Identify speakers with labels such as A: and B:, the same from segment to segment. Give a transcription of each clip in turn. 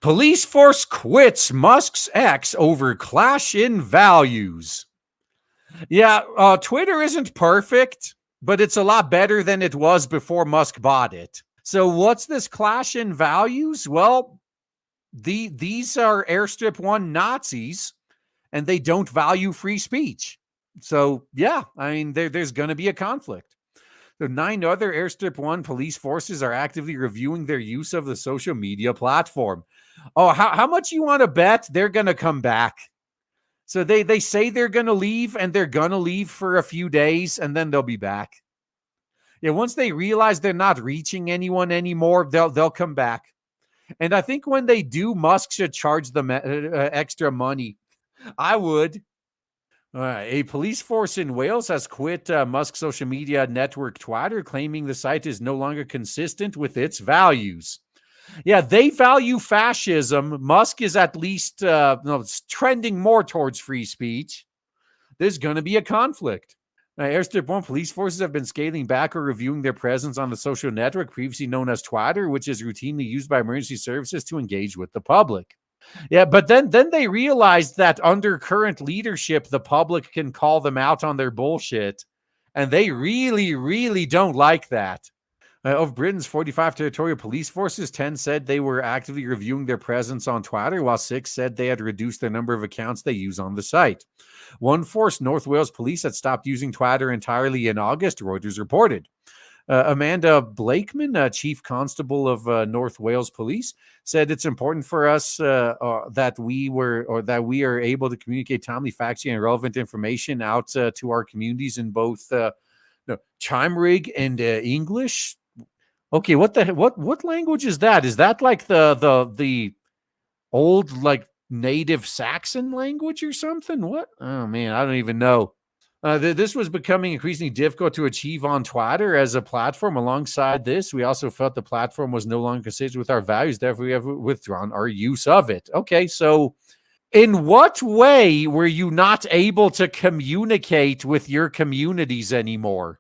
A: Police force quits Musk's ex over clash in values. Yeah, Twitter isn't perfect, but it's a lot better than it was before Musk bought it. So what's this clash in values? Well, these are Airstrip 1 Nazis, and they don't value free speech. So, yeah, I mean, there's going to be a conflict. The 9 other Airstrip 1 police forces are actively reviewing their use of the social media platform. Oh, how much you want to bet they're going to come back? So they say they're going to leave, and they're going to leave for a few days, and then they'll be back. Yeah, once they realize they're not reaching anyone anymore, they'll come back. And I think when they do, Musk should charge them extra money. I would. A police force in Wales has quit Musk's social media network Twitter, claiming the site is no longer consistent with its values. Yeah, they value fascism. Musk is at least it's trending more towards free speech. There's going to be a conflict. Airstrip 1 police forces have been scaling back or reviewing their presence on the social network previously known as Twitter, which is routinely used by emergency services to engage with the public. Yeah, but then they realized that under current leadership, the public can call them out on their bullshit, and they really, really don't like that. Of Britain's 45 territorial police forces, 10 said they were actively reviewing their presence on Twitter, while 6 said they had reduced the number of accounts they use on the site. One force, North Wales Police, had stopped using Twitter entirely in August, Reuters reported. Amanda Blakeman, Chief Constable of North Wales Police, said it's important for us that we are able to communicate timely, factual, and relevant information out to our communities in both Chimerig and English. Okay, what language is that? Is that like the old like native Saxon language or something? What? Oh man, I don't even know. This was becoming increasingly difficult to achieve on Twitter as a platform. Alongside this, we also felt the platform was no longer consistent with our values. Therefore, we have withdrawn our use of it. Okay, so in what way were you not able to communicate with your communities anymore?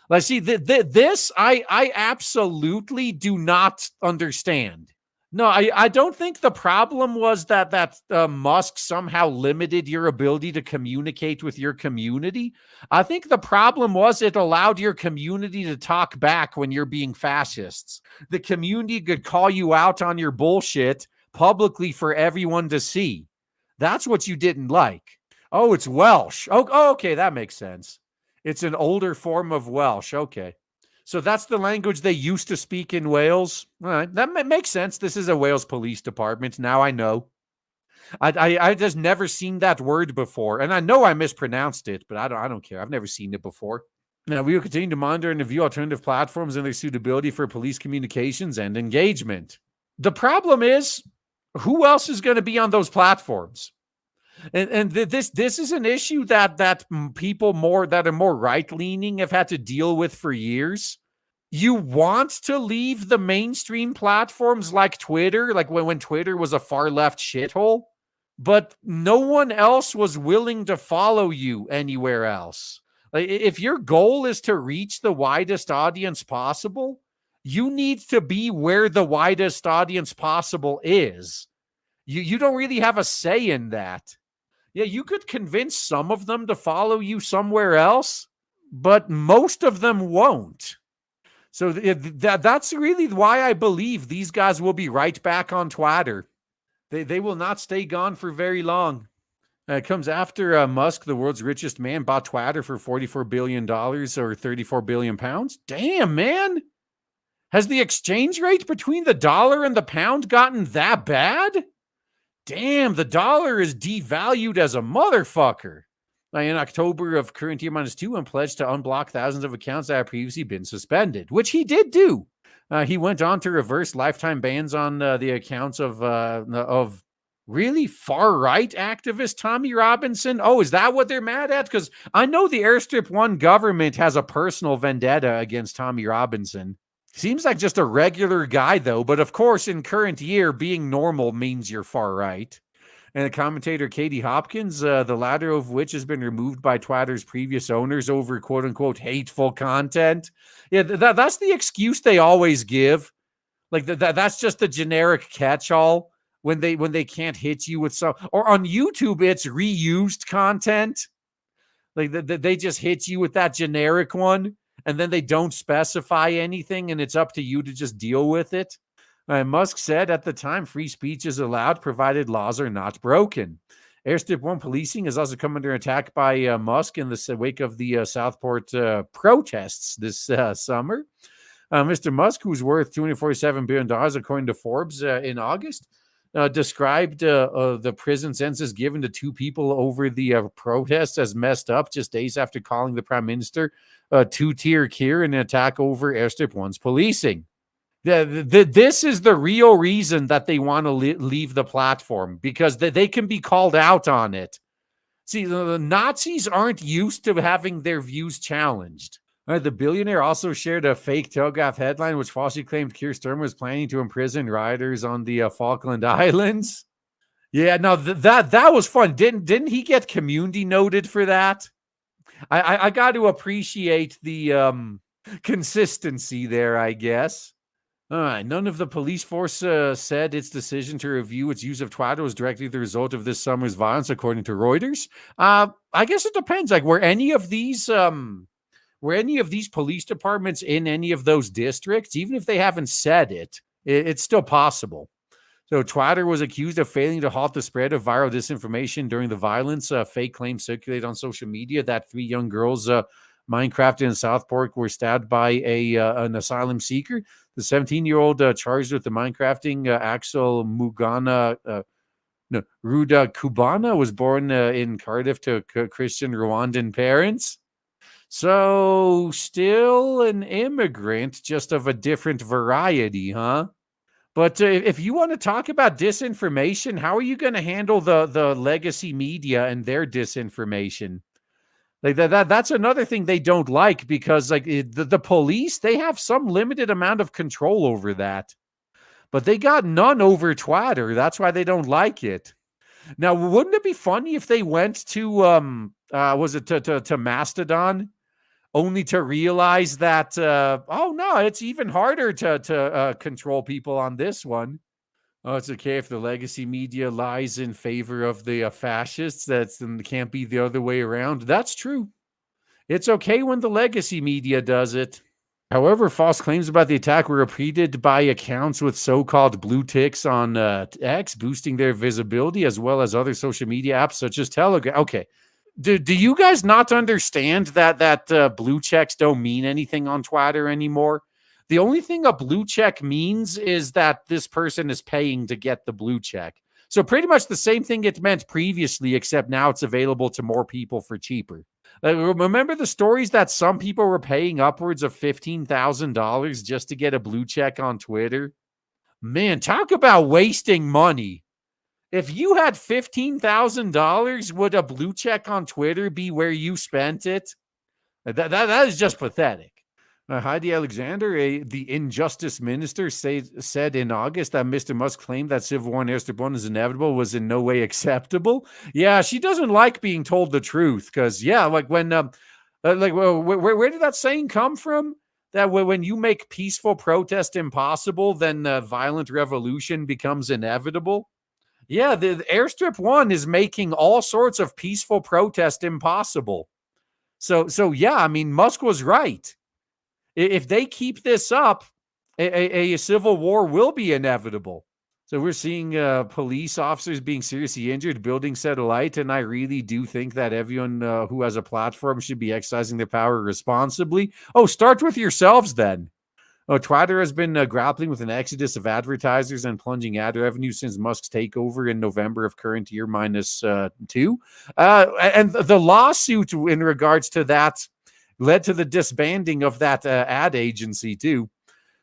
A: Let's see, this I absolutely do not understand. No, I don't think the problem was that Musk somehow limited your ability to communicate with your community. I think the problem was it allowed your community to talk back when you're being fascists. The community could call you out on your bullshit publicly for everyone to see. That's what you didn't like. Oh, it's Welsh. Oh, okay, that makes sense. It's an older form of Welsh. Okay. So that's the language they used to speak in Wales. All right, that makes sense. This is a Wales police department. Now I know. I just never seen that word before, and I know I mispronounced it, but I don't care. I've never seen it before. Now we will continue to monitor and review alternative platforms and their suitability for police communications and engagement. The problem is, who else is going to be on those platforms? And this is an issue that people that are more right leaning have had to deal with for years. You want to leave the mainstream platforms like Twitter, like when Twitter was a far left shithole, but no one else was willing to follow you anywhere else. Like, if your goal is to reach the widest audience possible, you need to be where the widest audience possible is. You don't really have a say in that. Yeah, you could convince some of them to follow you somewhere else, but most of them won't. So that's really why I believe these guys will be right back on Twitter. They will not stay gone for very long. It comes after Musk, the world's richest man, bought Twitter for $44 billion or 34 billion pounds. Damn, man. Has the exchange rate between the dollar and the pound gotten that bad? Damn, the dollar is devalued as a motherfucker. In October of current year -2, and pledged to unblock thousands of accounts that had previously been suspended, which he did do. He went on to reverse lifetime bans on the accounts of really far-right activist Tommy Robinson. Oh, is that what they're mad at? Because I know the Airstrip 1 government has a personal vendetta against Tommy Robinson. Seems like just a regular guy, though. But of course, in current year, being normal means you're far right. And the commentator Katie Hopkins, the latter of which has been removed by Twitter's previous owners over quote-unquote hateful content. Yeah, that's the excuse they always give. Like, that's just the generic catch-all. when they can't hit you with some, or on YouTube it's reused content. Like they just hit you with that generic one, and then they don't specify anything, and it's up to you to just deal with it. Musk said at the time, free speech is allowed provided laws are not broken. Airstrip 1 policing has also come under attack by Musk in the wake of the Southport protests this summer. Mr. Musk, who's worth $247 billion, according to Forbes in August, described the prison sentences given to two people over the protests as messed up just days after calling the prime minister two-tier cure in an attack over Airstrip 1's policing. This is the real reason that they want to leave the platform, because they can be called out on it. See, the Nazis aren't used to having their views challenged. The billionaire also shared a fake Telegraph headline which falsely claimed Keir Starmer was planning to imprison rioters on the Falkland Islands. Yeah, no, that was fun. Didn't he get community noted for that? I got to appreciate the consistency there, I guess. All right. None of the police force said its decision to review its use of Twitter was directly the result of this summer's violence, according to Reuters. I guess it depends. Like, were any of these police departments in any of those districts? Even if they haven't said it, it's still possible. So Twitter was accused of failing to halt the spread of viral disinformation during the violence. Fake claims circulated on social media that 3 young girls Minecraft in Southport were stabbed by an asylum seeker. The 17-year-old charged with the Minecrafting, Axel Mugana Ruda Kubana, was born in Cardiff to Christian Rwandan parents. So still an immigrant, just of a different variety, huh? But if you want to talk about disinformation, how are you going to handle the legacy media and their disinformation? Like that's another thing they don't like, because like the police, they have some limited amount of control over that, but they got none over Twitter. That's why they don't like it. Now, wouldn't it be funny if they went to was it to Mastodon, only to realize that oh no, it's even harder to control people on this one. Oh, it's okay if the legacy media lies in favor of the fascists. That can't be the other way around. That's true. It's okay when the legacy media does it. However, false claims about the attack were repeated by accounts with so-called blue ticks on X, boosting their visibility, as well as other social media apps such as Telegram. Okay. Do you guys not understand that blue checks don't mean anything on Twitter anymore? The only thing a blue check means is that this person is paying to get the blue check. So pretty much the same thing it meant previously, except now it's available to more people for cheaper. Remember the stories that some people were paying upwards of $15,000 just to get a blue check on Twitter? Man, talk about wasting money. If you had $15,000, would a blue check on Twitter be where you spent it? That is just pathetic. Heidi Alexander, the injustice minister, said in August that Mr. Musk's claim that civil war in Airstrip 1 is inevitable was in no way acceptable. Yeah, she doesn't like being told the truth, because, yeah, like when, where did that saying come from? That when you make peaceful protest impossible, then violent revolution becomes inevitable. Yeah, the Airstrip 1 is making all sorts of peaceful protest impossible. So yeah, I mean, Musk was right. If they keep this up, a civil war will be inevitable. So we're seeing police officers being seriously injured, buildings set alight, and I really do think that everyone who has a platform should be exercising their power responsibly. Oh, start with yourselves then. Twitter has been grappling with an exodus of advertisers and plunging ad revenue since Musk's takeover in November of current year -2. And the lawsuit in regards to that led to the disbanding of that ad agency too.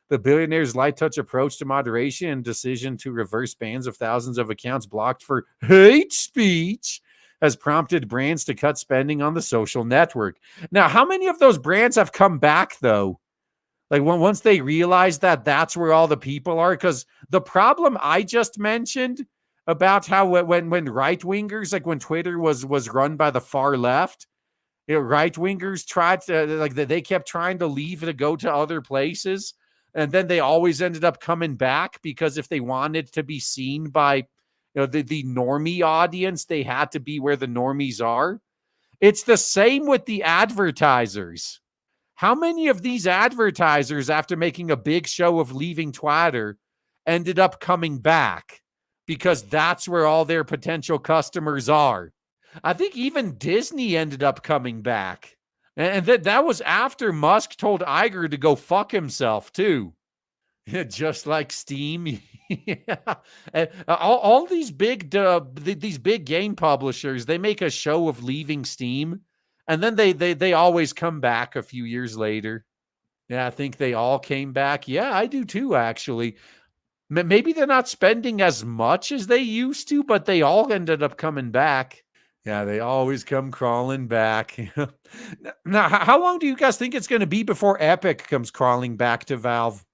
A: The billionaire's light touch approach to moderation and decision to reverse bans of thousands of accounts blocked for hate speech has prompted brands to cut spending on the social network. Now, how many of those brands have come back though? Like once they realize that that's where all the people are, because the problem I just mentioned about how when right wingers, like when Twitter was run by the far left, right wingers tried to they kept trying to leave to go to other places. And then they always ended up coming back because if they wanted to be seen by the normie audience, they had to be where the normies are. It's the same with the advertisers. How many of these advertisers, after making a big show of leaving Twitter, ended up coming back? Because that's where all their potential customers are. I think even Disney ended up coming back. And that was after Musk told Iger to go fuck himself, too. Just like Steam. Yeah. All these big game publishers, they make a show of leaving Steam, and then they always come back a few years later. Yeah, I think they all came back. Yeah, I do too, actually. Maybe they're not spending as much as they used to, but they all ended up coming back. Yeah, they always come crawling back. Now, how long do you guys think it's going to be before Epic comes crawling back to Valve?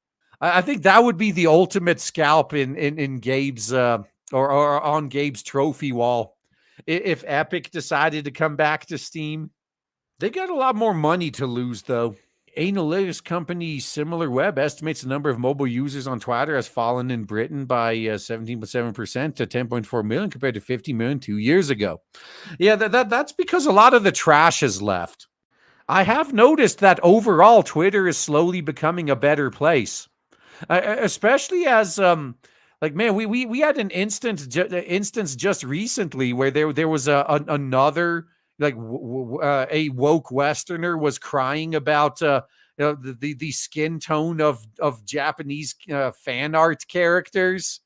A: I think that would be the ultimate scalp in Gabe's or on Gabe's trophy wall. If Epic decided to come back to Steam, they got a lot more money to lose, though. Analytics company SimilarWeb estimates the number of mobile users on Twitter has fallen in Britain by 17.7% to 10.4 million compared to 50 million 2 years ago. Yeah, that's because a lot of the trash has left. I have noticed that overall Twitter is slowly becoming a better place. Especially as like, man, we had an instance just recently where there was another like a woke Westerner was crying about the skin tone of Japanese fan art characters,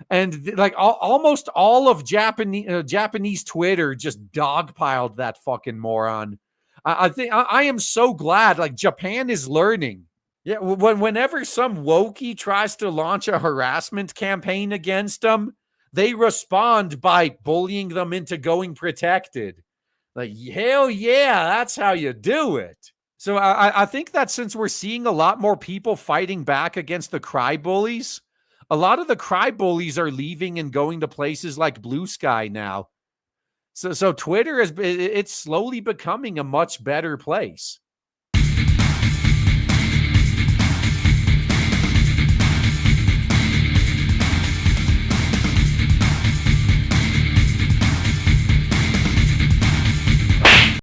A: and like almost all of Japanese Twitter just dogpiled that fucking moron. I think I am so glad like Japan is learning. Yeah, whenever some wokey tries to launch a harassment campaign against them, they respond by bullying them into going protected. Like, hell yeah, that's how you do it. So I think that since we're seeing a lot more people fighting back against the cry bullies, a lot of the cry bullies are leaving and going to places like Blue Sky now. So Twitter it's slowly becoming a much better place.